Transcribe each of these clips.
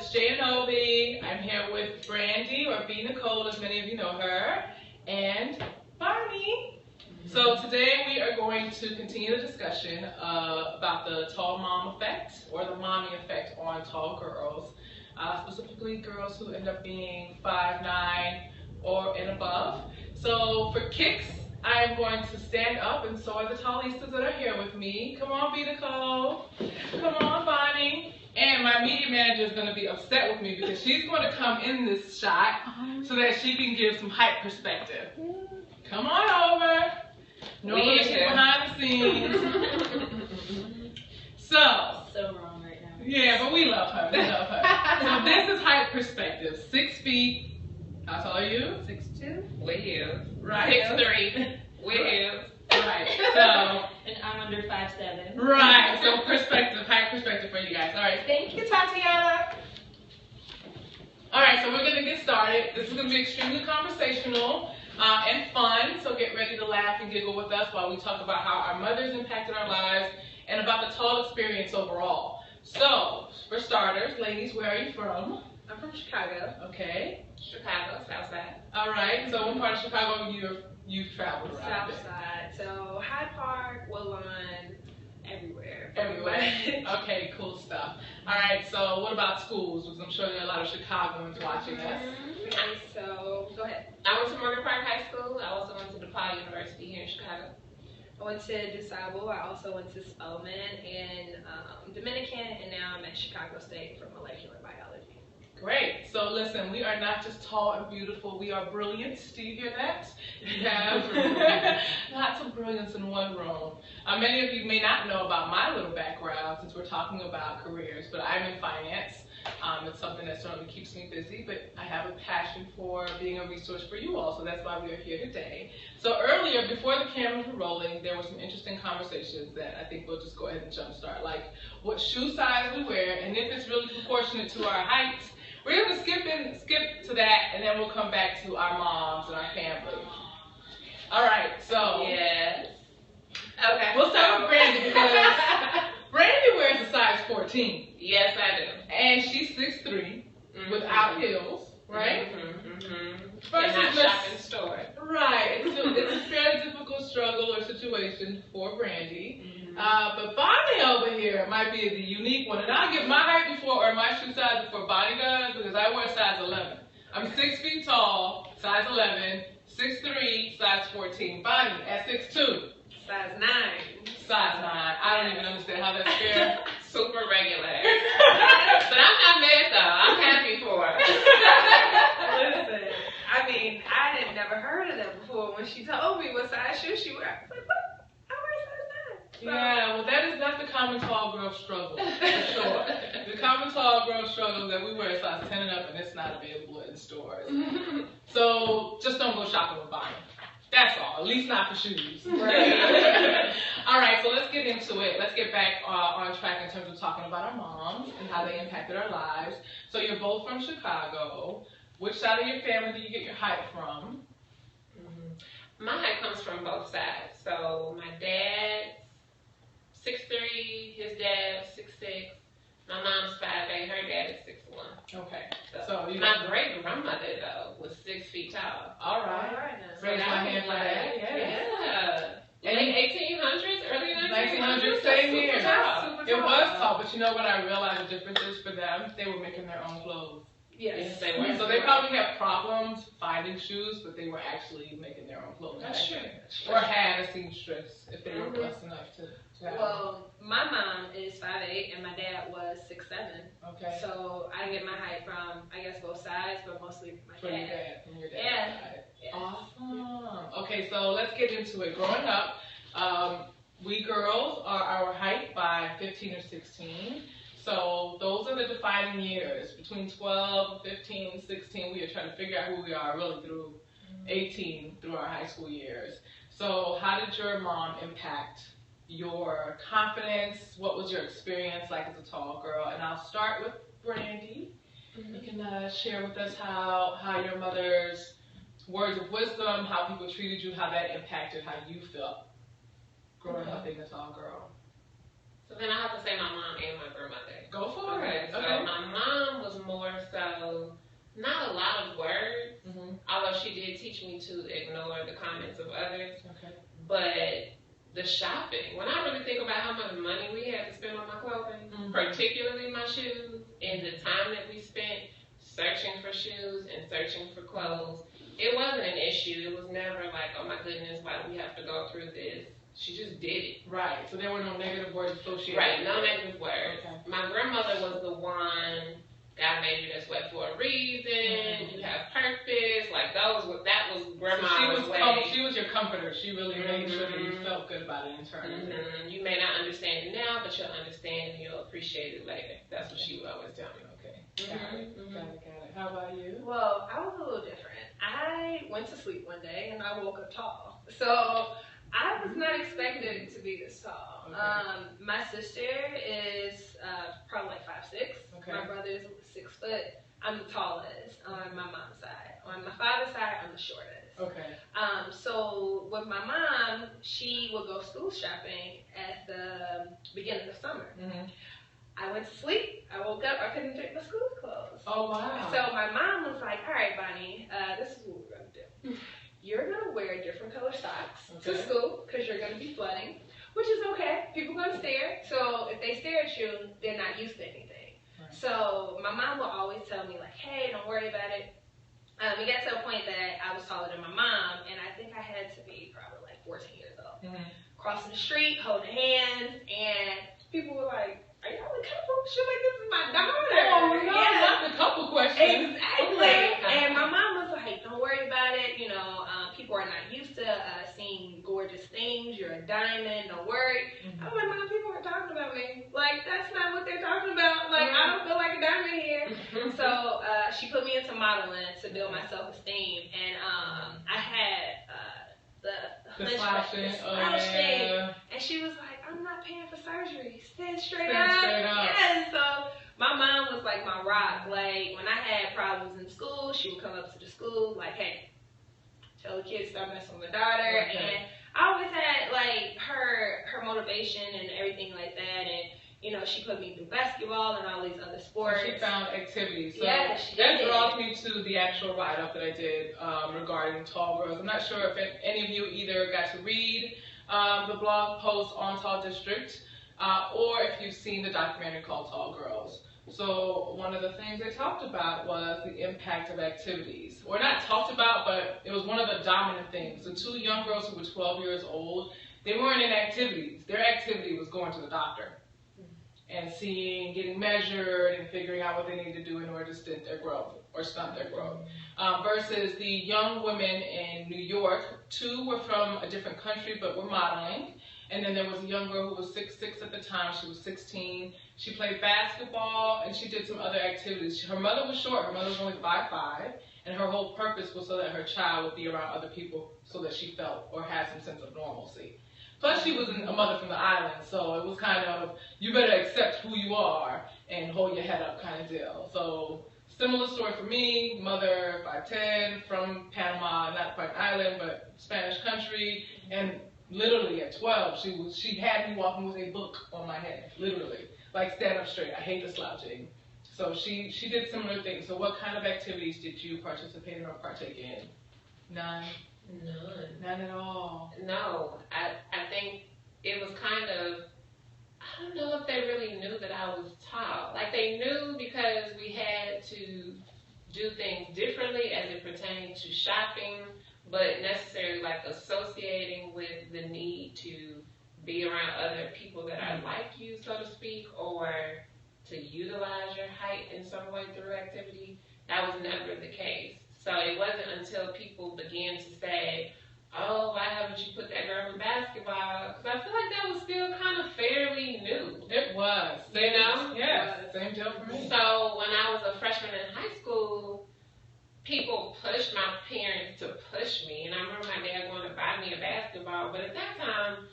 It's Enovy. I'm here with Brandi, or B Nicole, as many of you know her, and Bonnie. So today we are going to continue the discussion about the tall mom effect, or the mommy effect on tall girls, specifically girls who end up being 5'9" or and above. So for kicks, I'm going to stand up, and so are the tallistas that are here with me. Come on, B Nicole. Come on, Bonnie. And my media manager is going to be upset with me because she's going to come in this shot so that she can give some hype perspective. Come on over. Normally she's behind the scenes. So wrong right now. Yeah, but we love her. We love her. So this is hype perspective. 6 feet. How tall are you? 6'2". Well, right. 6'3". Well, right. So. And I'm under 5'7". Right. So perspective, height perspective for you guys. All right. Thank you, Tatiana. All right. So we're gonna get started. This is gonna be extremely conversational and fun. So get ready to laugh and giggle with us while we talk about how our mothers impacted our lives and about the tall experience overall. So for starters, ladies, where are you from? I'm from Chicago. Okay. Chicago, South Side. All right. So what part of Chicago you've traveled around? South Side. So Hyde Park, Woodlawn, everywhere. Everywhere. Okay, cool stuff. All right. So what about schools? Because I'm sure there are a lot of Chicagoans watching us. And so go ahead. I went to Morgan Park High School. I also went to DePaul University here in Chicago. I went to DeSable. I also went to Spelman and Dominican, and now I'm at Chicago State for molecular biology. Great. So listen, we are not just tall and beautiful, we are brilliant. Do you hear that? You have lots of brilliance in one room. Many of you may not know about my little background since we're talking about careers, but I'm in finance. It's something that certainly keeps me busy, but I have a passion for being a resource for you all, so that's why we are here today. So earlier, before the cameras were rolling, there were some interesting conversations that I think we'll just go ahead and jumpstart, like what shoe size we wear, and if it's really proportionate to our heights. We're going to skip to that, and then we'll come back to our moms and our family. All right, so Yes. Okay. we'll start with Brandi because Brandi wears a size 14. Yes, I do. And she's 6'3", without heels, right? Versus And not Miss- shopping store. Right. It's a fairly difficult struggle or situation for Brandi. But Bonnie over here might be the unique one. And I'll get my height before, or my shoe size before Bonnie does, because I wear size 11. I'm 6 feet tall, size 11, 6'3", size 14. Bonnie at 6'2". Size 9. Size 9. I don't even understand how that's fair. Super regular. But I'm not mad though. I'm happy for her. Listen, I mean, I had never heard of that before. When she told me what size shoe she wear, I was like, what? I wear size 9. So, Yeah, well, that is not the common tall girl struggle, for sure. The common tall girl struggle is that we wear a size 10 and up, and it's not available in stores. So just don't go shopping with Bonnie. That's all. At least not for shoes. Right. All right, so let's get into it. Let's get back on track in terms of talking about our moms and how they impacted our lives. So you're both from Chicago. Which side of your family do you get your height from? My height comes from both sides. So my dad's 6'3", his dad's 6'6". My mom's 5'8", her dad is 6'1". Okay. So you my great grandmother though was 6 feet tall. All right. Raise my hand for that. Yeah. In the 1800s, early 1900s, same here. Super tall. It was tall, but you know what I realized the difference is for them? They were making their own clothes. Yes. They were. So they probably had problems finding shoes, but they were actually making their own clothes. That's true. Or had a seamstress if they were blessed enough to have Well, my mom is 5'8", and my dad was 6'7". one. Okay. So I get my height from, I guess, both sides, but mostly my From your dad. dad. From your dad's Yeah. side. Yeah. Awesome. Okay, so let's get into it. Growing up, we girls are our height by 15 or 16. So those are the defining years. Between 12, 15, 16, we are trying to figure out who we are really through 18, through our high school years. So how did your mom impact your confidence? What was your experience like as a tall girl? And I'll start with Brandi. You can share with us how your mother's words of wisdom, how people treated you, how that impacted how you felt growing up being a tall girl. So then I have to say my mom and my grandmother. Go for Okay, it. so my mom was more teach me to ignore the comments of others. Okay. But the shopping, when I really think about how much money we had to spend on my clothing, particularly my shoes, and the time that we spent searching for shoes and searching for clothes, it wasn't an issue. It was never like, oh my goodness, why do we have to go through this? She just did it. Right. So there were no negative words associated. Right, no negative words. Okay. My grandmother was the one, God made you this way for a reason, you have purpose, like that was grandma's way. She was your comforter. She really made sure that you felt good about it internally. You may not understand it now, but you'll understand and you'll appreciate it later. That's what she would always tell me. Okay. Got it. How about you? Well, I was a little different. I went to sleep one day and I woke up tall. So I was not expecting to be this tall. Okay. My sister is probably like 5'6". Okay. My brother is 6 foot. I'm the tallest on my mom's side. On my father's side, I'm the shortest. Okay. So with my mom, she would go school shopping at the beginning of summer. I went to sleep. I woke up. I couldn't fit my school clothes. Oh, wow. So my mom was like, all right, Bonnie, this is what we're going to do. You're going to wear different color socks to school because you're going to be flooding, which is okay. People are going to stare. So if they stare at you, they're not used to anything. Right. So my mom will always tell me, like, hey, don't worry about it. It got to a point that I was taller than my mom, and I think I had to be probably like 14 years old. Crossing the street, holding hands, and people were like, are y'all a couple? She was like, this is my daughter. Oh, no, not the couple question. Exactly. Okay. And my mom was like, don't worry about it. You know, people are not used to seeing gorgeous things. You're a diamond. Don't worry. I'm like, Mom, people are talking about me. Like, that's not what they're talking about. Like, I don't feel like a diamond here. So she put me into modeling to build my self-esteem. And I had the slouching. And she was like, I'm not paying for surgery. Stand straight up. Yeah, so my mom was like my rock. Like, when I had problems in school, she would come up to the school like, hey, tell the kids stop messing with my daughter. And I always had like her motivation and everything like that. And you know, she put me through basketball and all these other sports. So she found activities. So yeah, she that did. brought me to the actual write-up that I did regarding tall girls. I'm not sure if any of you either got to read the blog post on Tall District, or if you've seen the documentary called Tall Girls. So one of the things they talked about was the impact of activities. Or not talked about, but it was one of the dominant things. The two young girls who were 12 years old, they weren't in activities. Their activity was going to the doctor and getting measured and figuring out what they need to do in order to stunt their growth. Versus the young women in New York, two were from a different country but were modeling. And then there was a young girl who was 6'6" at the time. She was 16. She played basketball and she did some other activities. Her mother was short. Her mother was only 5'5", and her whole purpose was so that her child would be around other people so that she felt or had some sense of normalcy. Plus, she was a mother from the island, so it was kind of, you better accept who you are and hold your head up kind of deal. So, similar story for me, mother 5'10", from Panama, not quite an island, but Spanish country, and literally at 12, she had me walking with a book on my head, literally, like stand up straight. I hate the slouching. So she did similar things. So what kind of activities did you participate in or partake in? None. None at all. No, I think it was kind of, I don't know if they really knew that I was tall. Like, they knew because we had to do things differently as it pertained to shopping, but necessarily like associating with the need to be around other people that are like you, so to speak, or to utilize your height in some way through activity. That was never the case. So it wasn't until people began to say, oh, why haven't you put that girl in basketball? Because I feel like that was still kind of fairly new. It was. You know? Yeah, same deal for me. So when I was a freshman in high school, people pushed my parents to push me. And I remember my dad going to buy me a basketball. But at that time,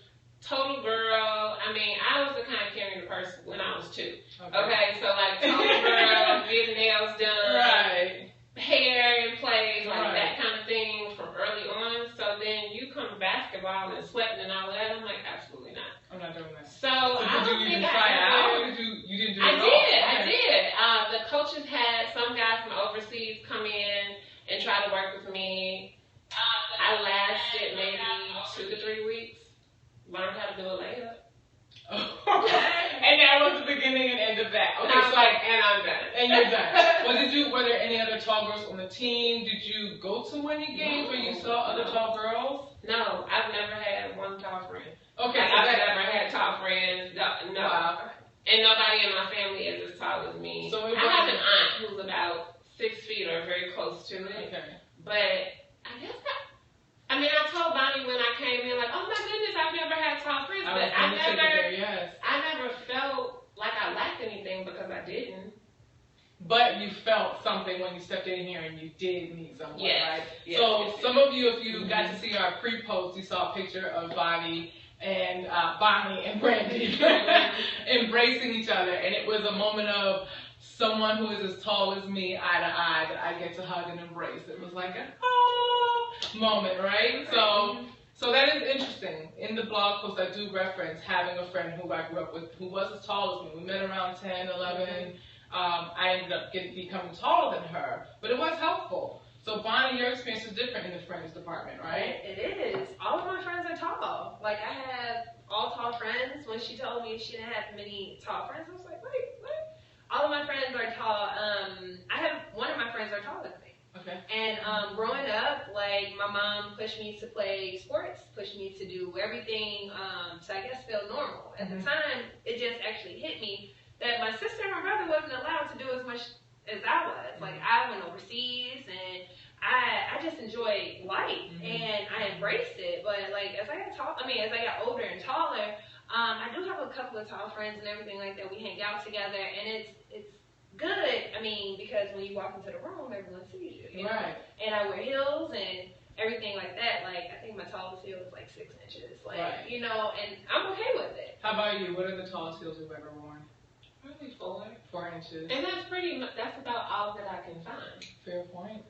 total girl, I mean, I was the kind of carrying the purse when I was 2. Okay, so like total girl, getting nails done. Right. Hair in place, like that kind of thing from early on. So then you come basketball and sweating and all that. I'm like, absolutely not. I'm not doing that. So I don't think try out? You didn't do it at all? I did. The coaches had some guy from overseas come in and try to work with me. learned how to do a layup. And that was the beginning and end of that. Okay, And I was so like, and I'm done. and you're done. Were there any other tall girls on the team? Did you go to any games where you saw other tall girls? No, I've never had one tall friend. Okay, Like, so I've never had tall friends. No. Wow. And nobody in my family is as tall as me. So I have an aunt who's about 6 feet or very close to it. Okay. But I guess I told Bonnie when I came in, like, oh my goodness, I've never had tall friends. But I never felt like I lacked anything because I didn't. But you felt something when you stepped in here and you did meet someone, right? Yes, So some of you, if you got to see our pre-post, you saw a picture of Bonnie and Brandi embracing each other, and it was a moment of someone who is as tall as me, eye to eye, that I get to hug and embrace. It was like a moment, right? So that is interesting. In the blog post, I do reference having a friend who I grew up with who was as tall as me. We met around 10, 11. I ended up becoming taller than her, but it was helpful. So Bonnie, your experience is different in the friends department, right? It is. All of my friends are tall. Like, I have all tall friends. When she told me she didn't have many tall friends, I was like, wait, what? All of my friends are tall. One of my friends are taller than me. Okay. And growing up, like, my mom pushed me to play sports, pushed me to do everything to, I guess, feel normal. At the time, it just actually hit me that my sister and my brother wasn't allowed to do as much as I was. Like, I went overseas, and I just enjoyed life, and I embraced it. But, like, as I got older and taller, I do have a couple of tall friends and everything like that. We hang out together, and it's good. I mean, because when you walk into the room, everyone sees you. Right. And I wear heels and everything like that. Like, I think my tallest heel is like 6 inches. Like, and I'm okay with it. How about you? What are the tallest heels you've ever worn? Probably 4. 4 inches. And that's about all that I can find. Fair point.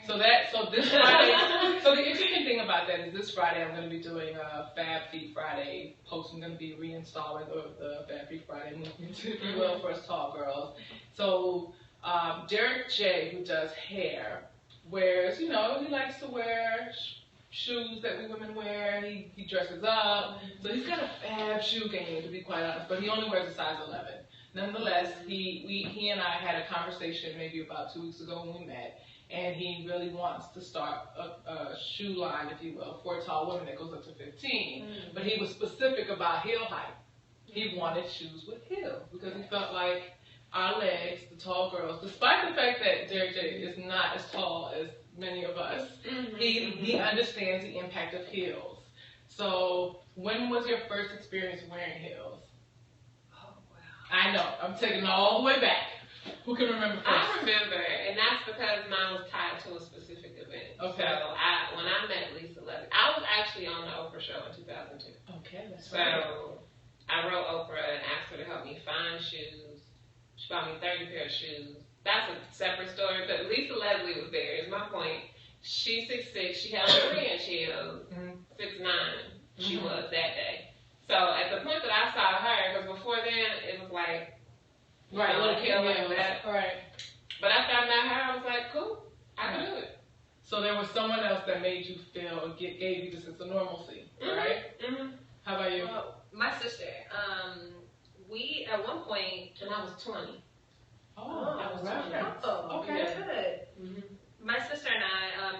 So this Friday, so the interesting thing about that is this Friday I'm going to be doing a Fab Feet Friday post. I'm going to be reinstalling the Fab Feet Friday movement, if you will, for us tall girls. So Derek J, who does hair, wears, he likes to wear shoes that we women wear. He dresses up. So he's got a fab shoe game, to be quite honest, but he only wears a size 11. Nonetheless, he and I had a conversation maybe about 2 weeks ago when we met. And he really wants to start a shoe line, if you will, for tall women that goes up to 15. But he was specific about heel height. He wanted shoes with heels because he felt like our legs, the tall girls, despite the fact that Derek J is not as tall as many of us, he understands the impact of heels. So when was your first experience wearing heels? Oh, wow. I know, I'm taking it all the way back. Who can remember first? I remember, and that's because mine was tied to a specific event. Okay. So when I met Lisa Levy, I was actually on the Oprah show in 2002. Okay, that's so I wrote Oprah and asked her to help me find shoes. She bought me 30 pair of shoes. That's a separate story, but Lisa Leslie was there, is my point. She's 6'6", she held a 3-inch heel, 6'9", she was that day. So at the point that I saw her, because before then, it was like, right, little kid like that. Right. But after I met her, I was like, cool, I can do it. So there was someone else that made you feel, or gave you the sense of normalcy, right? How about you? Well, my sister. We, at one point, And I was 20. Oh, I was right. Oh, okay, Yeah. good. My sister and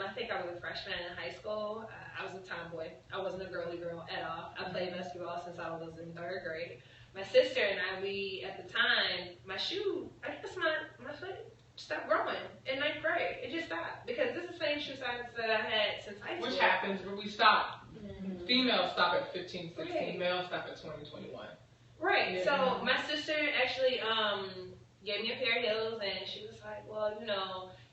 I think I was a freshman in high school. I was a tomboy. I wasn't a girly girl at all. I played basketball since I was in 3rd grade. My sister and I, at the time, my shoe, I guess my foot stopped growing in 9th grade. It just stopped because this is the same shoe size that I had since high school. Which happens when we stop. Females stop at 15, 16. Males stop at 20, 21. Right. So my sister actually gave me a pair of heels, and she was like, well,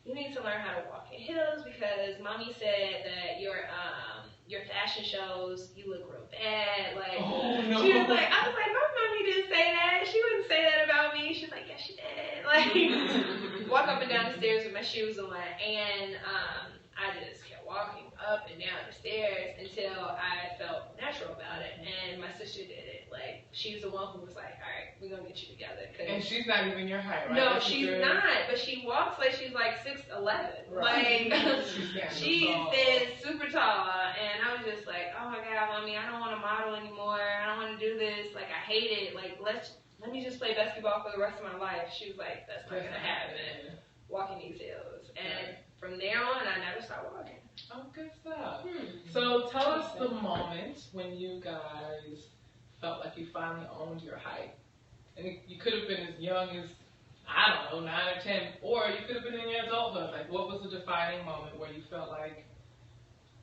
you need to learn how to walk in heels because mommy said that your fashion shows, you look real bad. Like, she was like, I was like, my mommy didn't say that. She wouldn't say that about me. She's like, yes, she did. Like, walk up and down the stairs with my shoes on, and I just kept walking up and down the stairs until I felt natural about it. And my sister did it. Like, she's the one who was like, all right, we're going to get you together. And she's not even your height, right? No, she's not. But she walks like she's like 6'11". Right. Like, she's is super tall. And I was just like, oh my God, Mommy, I don't want to model anymore. I don't want to do this. Like, I hate it. Like, let me just play basketball for the rest of my life. She was like, that's not going to happen. Walking these hills. And from there on, I never stopped walking. Oh, good stuff. So tell us the moment when you guys felt like you finally owned your height. And you could have been as young as, I don't know, 9 or 10, or you could have been in your adulthood. Like, what was the defining moment where you felt like,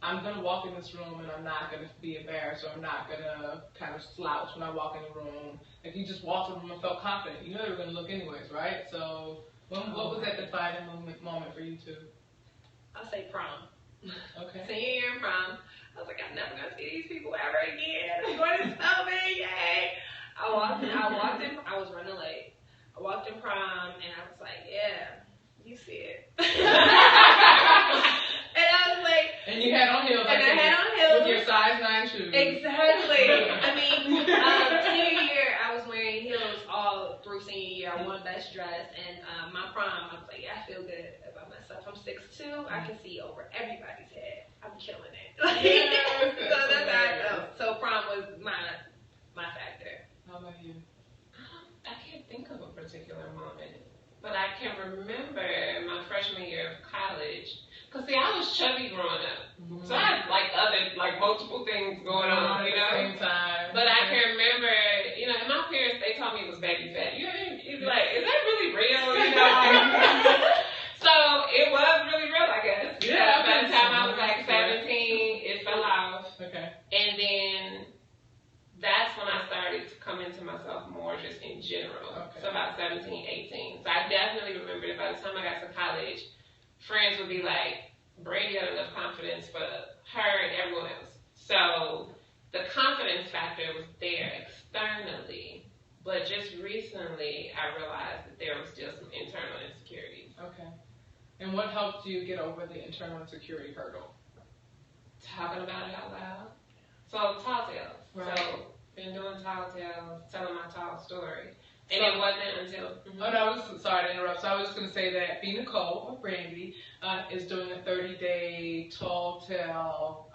I'm going to walk in this room and I'm not going to be embarrassed, or I'm not going to kind of slouch when I walk in the room. Like, you just walked in the room and felt confident. You know they were going to look anyways, right? So what was that defining moment for you two? I'll say prom. Okay. Senior year in prom. I was like, I'm never going to see these people ever again. I'm going to Snowman, yay! I walked in, I was running late. I walked in prom and I was like, yeah, you see it. And I was like, and you had on heels. And I had on heels. With your size 9 shoes. Exactly. I mean, senior year, I was wearing heels all through senior year. I won best dress. And my prom, I was like, yeah, I feel good about myself. I'm 6'2". I can see over everybody's head. I'm killing it. Yes, so that's how I felt. So prom was my factor. How about you? I can't think of a particular moment, but I can remember my freshman year of college. Cause see, I was chubby growing up, so I had like multiple things going on, you know. At the same time. But I can remember, you know, and my parents, they told me it was baby fat. You'd be like, is that really real? You know. So it was really real, I guess. Yeah. By the time I was like 17, it fell off. Okay. And then that's when I started to come into myself more just in general. Okay. So about 17, 18. So I definitely remember that by the time I got to college, friends would be like, Brandi had enough confidence for her and everyone else. So the confidence factor was there externally, but just recently I realized that there was still some internal insecurities. Okay. And what helped you get over the internal insecurity hurdle? Talking about it out loud. So tall tales. Right. So been doing tall tales, telling my tall story. And it wasn't until... Oh, no, I was sorry to interrupt. So I was just going to say that B. Nicole, or Brandi, is doing a 30-day tall tale.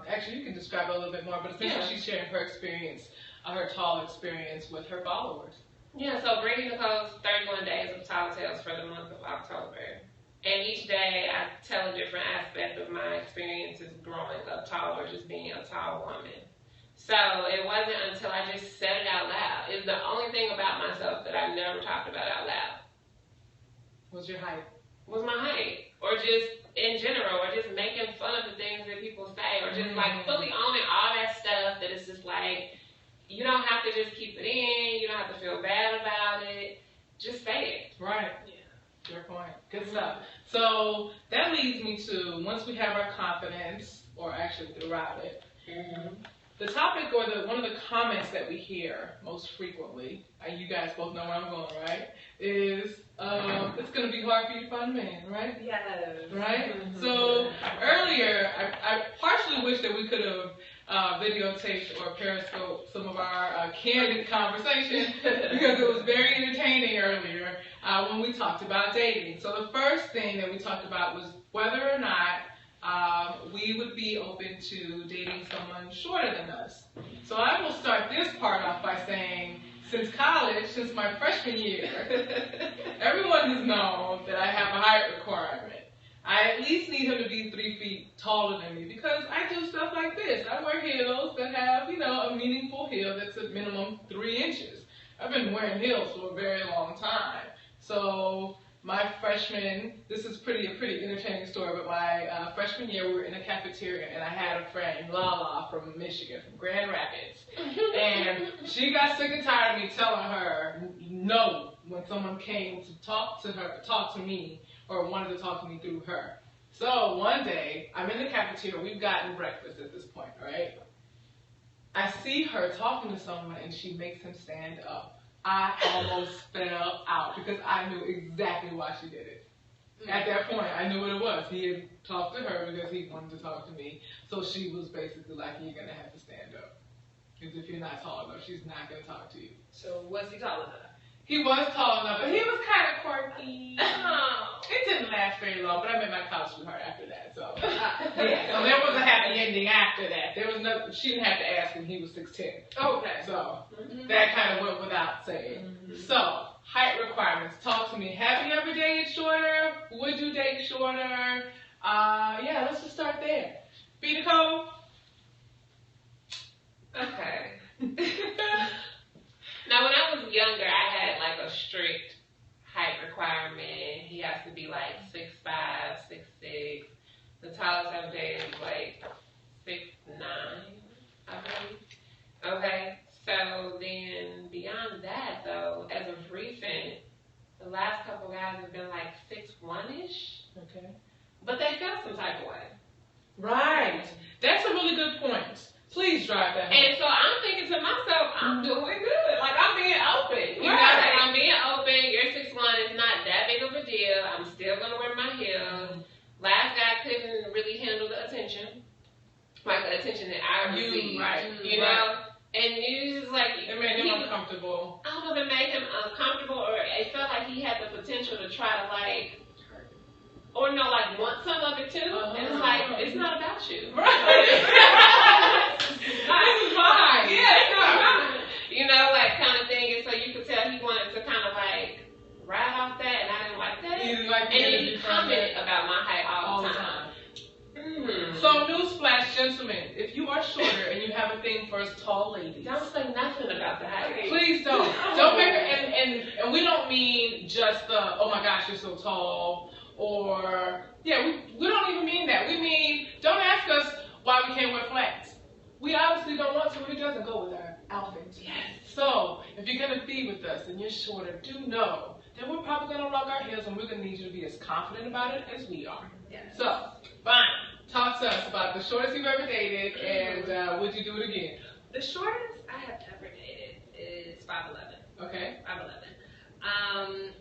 Actually, you can describe it a little bit more, but essentially she's sharing her experience, her tall experience with her followers. Yeah, so Brandi Nicole's 31 days of tall tales for the month of October. And each day I tell a different aspect of my experiences growing up tall or just being a tall woman. So it wasn't until I just said it out loud. It's the only thing about myself that I never talked about out loud. What's your height? Was my height. Or just in general, or just making fun of the things that people say, or just like fully owning all that stuff that it's just like, you don't have to just keep it in, you don't have to feel bad about it. Just say it. Right. Yeah. Your point. Good stuff. So that leads me to, once we have our confidence, or actually throughout it, the topic or one of the comments that we hear most frequently, and you guys both know where I'm going, right, is it's going to be hard for you to find a man, right? Yes. Right? So earlier, I partially wish that we could have videotaped or periscoped some of our candid conversation because it was very entertaining earlier when we talked about dating. So the first thing that we talked about was whether or not we would be open to dating someone shorter than us. So I will start this part off by saying, since college, since my freshman year, everyone has known that I have a height requirement. I at least need him to be 3 feet taller than me because I do stuff like this. I wear heels that have, a meaningful heel that's at minimum 3 inches. I've been wearing heels for a very long time. So my freshman, this is a pretty entertaining story, but my freshman year we were in a cafeteria and I had a friend, Lala from Michigan, from Grand Rapids. And she got sick and tired of me telling her no when someone came to talk to me, or wanted to talk to me through her. So one day, I'm in the cafeteria, we've gotten breakfast at this point, right? I see her talking to someone and she makes him stand up. I almost fell out because I knew exactly why she did it. At that point, I knew what it was. He had talked to her because he wanted to talk to me. So she was basically like, you're going to have to stand up. Because if you're not tall enough, she's not going to talk to you. So was he tall enough? He was tall enough, but he was kind of quirky. It didn't last very long, but I met my college sweetheart after that. So, yeah. So there was a happy ending after that. There was no, she didn't have to ask him. He was 6'10". Okay. So that kind of went without saying. So height requirements. Talk to me. Have you ever dated shorter? Would you date shorter? Yeah, let's just start there. B. Nicole? Okay. Now, when I was younger, I had like a strict height requirement. He has to be like 6'5", 6'6". The tallest I've dated was like 6'9", I believe. Okay, so then beyond that, though, as of recent, the last couple guys have been like 6'1"-ish. Okay. But they felt some type of way. Right. That's a really good point. Please drive that home. And so I'm thinking to myself, I'm doing good. Like, I'm being open. You know, like, I'm being open. You're 6'1". It's not that big of a deal. I'm still going to wear my heels. Last guy couldn't really handle the attention. Like, the attention that I received. You know? And you just like... It made him uncomfortable. I don't know if it made him uncomfortable or it felt like he had the potential to try to, like... Or no, like, want some of it, too. And it's like, it's not about you. This is fine. Yeah, you know, like, kind of thing. And so you could tell he wanted to kind of, like, ride off that, and I didn't like that. He didn't like and then he commented about my height all the time. So, newsflash, gentlemen, if you are shorter and you have a thing for us tall ladies, don't say nothing about the height. Please don't. Don't make it, and we don't mean just the, oh my gosh, you're so tall, or, yeah, we don't even mean that. We mean, don't ask us why we can't wear flats. We obviously don't want to, but it doesn't go with our outfits. Yes. So, if you're going to be with us and you're shorter, do know that we're probably going to rock our heels and we're going to need you to be as confident about it as we are. Yes. So, fine. Talk to us about the shortest you've ever dated and would you do it again? The shortest I have ever dated is 5'11". Okay. 5'11".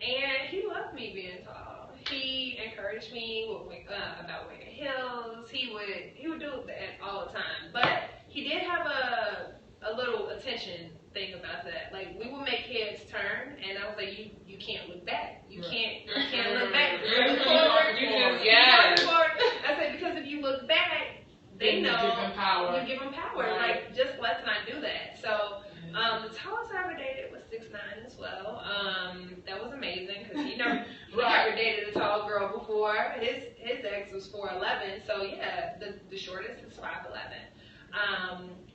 And he loved me being tall. He encouraged me about wearing heels. He would do that all the time. But he did have a little attention thing about that. Like, we would make heads turn, and I was like, you can't look back. You can't look back. Look forward. Yes. I said, because if you look back, they know you give them power. You give them power. Right. Like, just let's not do that. So, the tallest I ever dated was 6'9" as well. That was amazing because he never dated a tall girl before. His ex was 4'11", so yeah, the shortest is 5'11".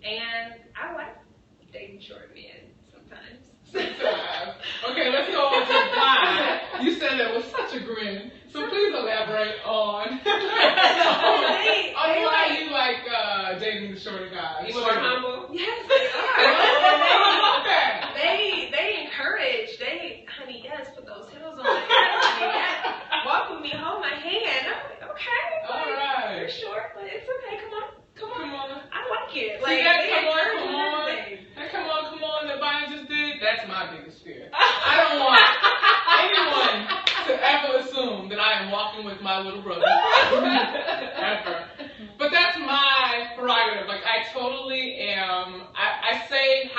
And I like dating short men sometimes. Okay, let's go on to why. You said that with such a grin. So please elaborate on why you like dating the shorter guys. You more humble? Yes, they are. They encourage. Honey, yes, put those heels on. Yes, walk with me, hold my hand. I'm like, okay. All right. You're short, but it's okay. Come on. I like it. See Like, that? they Come encourage on. everything. That come on that Bonnie just did. That's my biggest fear. I don't want anyone to ever assume that I am walking with my little brother. Ever. But that's my prerogative. Like, I totally am. I say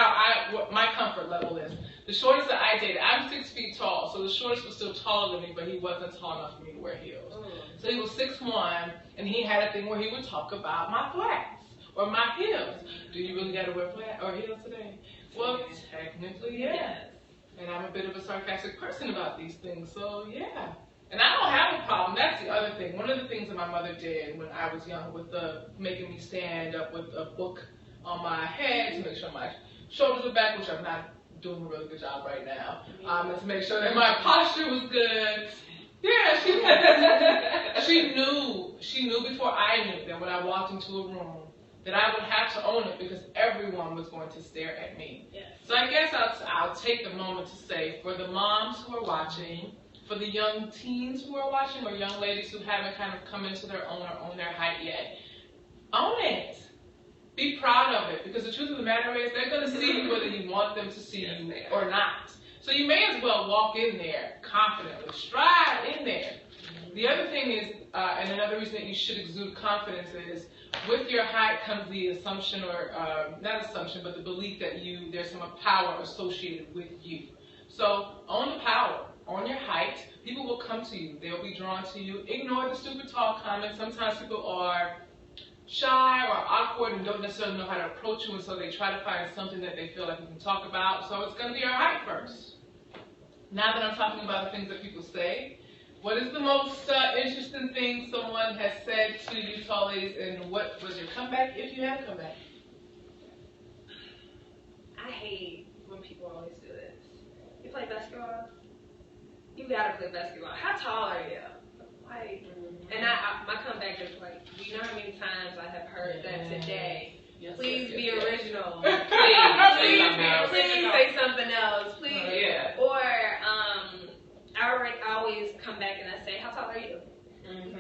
what my comfort level is. The shortest that I dated, I'm 6 feet tall, so the shortest was still taller than me, but he wasn't tall enough for me to wear heels. So he was 6'1", and he had a thing where he would talk about my flats or my heels. Do you really got to wear flats or heels today? Well, technically, yes. And I'm a bit of a sarcastic person about these things, so yeah. And I don't have a problem. That's the other thing. One of the things that my mother did when I was young with making me stand up with a book on my head to make sure my shoulders were back, which I'm not doing a really good job right now, and to make sure that my posture was good. Yeah, she knew before I knew that when I walked into a room that I would have to own it because everyone was going to stare at me. Yes. So I guess I'll take the moment to say, for the moms who are watching, for the young teens who are watching, or young ladies who haven't kind of come into their own or own their height yet, own it. Be proud of it, because the truth of the matter is they're going to see you whether you want them to see you or not. So you may as well walk in there confidently, stride in there. The The other thing is, and another reason that you should exude confidence is, with your height comes the assumption, or not assumption, but the belief that there's some power associated with you. So own the power, own your height. People will come to you. They'll be drawn to you. Ignore the stupid tall comments. Sometimes people are shy or awkward and don't necessarily know how to approach you, and so they try to find something that they feel like you can talk about. So it's going to be your height first. Now that I'm talking about the things that people say, what is the most interesting thing someone has said to you, tall ladies, and what was your comeback, if you had a comeback? I hate when people always do this. You play basketball? You gotta play basketball. How tall are you? Like, and my comeback is like, do you know how many times I have heard that today? Yes, Please yes, be yes, original. yes. Please say something else. Please. Yeah. Or I always come back and I say, how tall are you?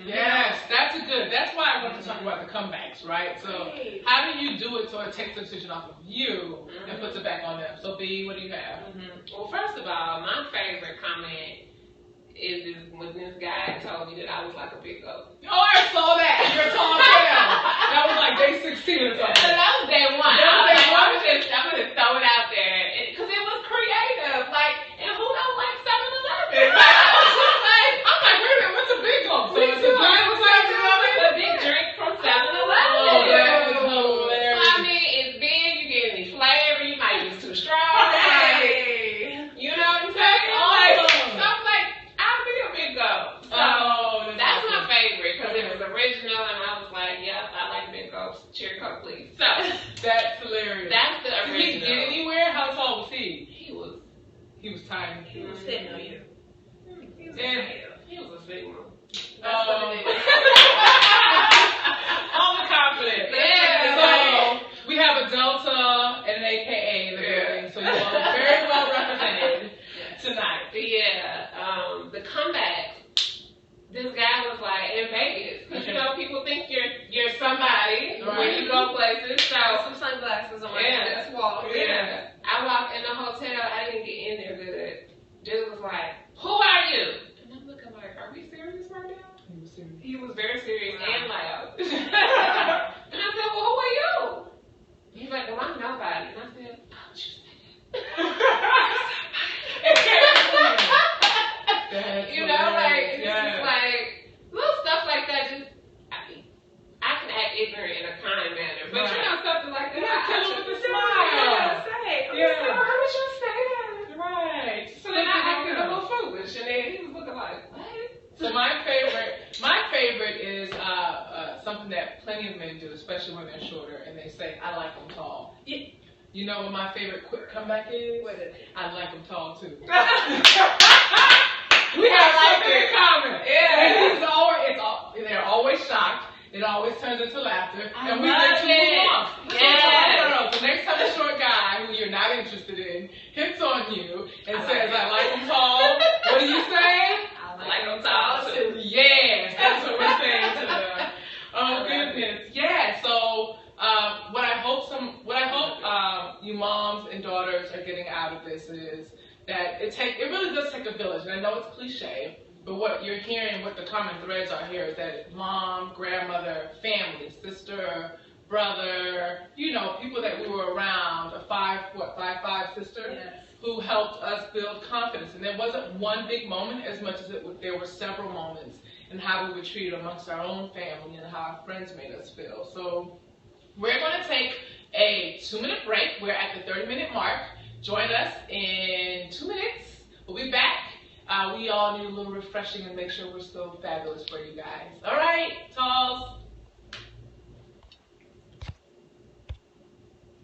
Yes, that's why I want to talk about the comebacks, right? So how do you do it so it takes the decision off of you and puts it back on them? So B, what do you have? Well, first of all, my favorite comment is when this guy told me that I was like a big goat. Oh, I saw that. You're tall as hell. That was like day 16 or something. That was day one. I'm gonna throw it out there because it was creative. Like, and who don't like 7-Eleven? I'm like, wait a minute, what's a big goat? So it's a drink from 7-Eleven? A big drink from 7-Eleven. Oh, that was hilarious. So, I mean, it's big. You get any flavor. You might use too strong. You know what I'm saying? Awesome. So I'm like, I'll be a big goat. So that's my favorite because it was original, and I was like, yep, I like big goats. Cheer Coke, please. So that's hilarious. that's the Did original. he get anywhere? How tall was he? He was tiny. He was sitting on you. he was a signal. That's what it is. All the confidence. Yeah. So we have a Delta and an AKA in the building, so you are very well represented tonight. Yeah. The comeback. This guy was like in Vegas because you know people think you're somebody when you go places. So Some sunglasses on. Yeah. Let's walk. yeah, I walked in the hotel. I didn't get in there good. Dude was like, "Who are you?" And I'm looking like, "Are we serious right now?" He was very serious and loud. And I said, "Well, who are you?" He's like, "Well, I'm nobody." And I said, "Don't you say that?" You know, like it's just like little stuff like that. Just I can act ignorant in a kind manner, but you know something like that. I kill should it with a say. smile. Yeah. Why would you say that? Right. So then I acted a little foolish, and then he was looking like, what? So my favorite is something that plenty of men do, especially when they're shorter, and they say, "I like them tall." Yeah. You know what my favorite quick comeback is? What is it? I like them tall too. We I have like something in it. common. Yeah. They're always shocked. It always turns into laughter, and we love get to move it. on. Yes. So next time a short guy who you're not interested in hits on you and says, "I like them tall," what do you say? I like them tall too. Yes, that's what we're saying to them. Oh goodness, yeah. So what I hope you moms and daughters are getting out of this is that it really does take a village. And I know it's cliche, but what you're hearing, what the common threads are here, is that mom, grandmother, family, sister, brother, you know, people that we were around, a 5'5" sister. Yes. Who helped us build confidence. And there wasn't one big moment as much as there were several moments in how we were treated amongst our own family and how our friends made us feel. So we're going to take a 2-minute break. We're at the 30-minute mark. Join us in 2 minutes. We'll be back. We all need a little refreshing and make sure we're still fabulous for you guys. All right, Talls.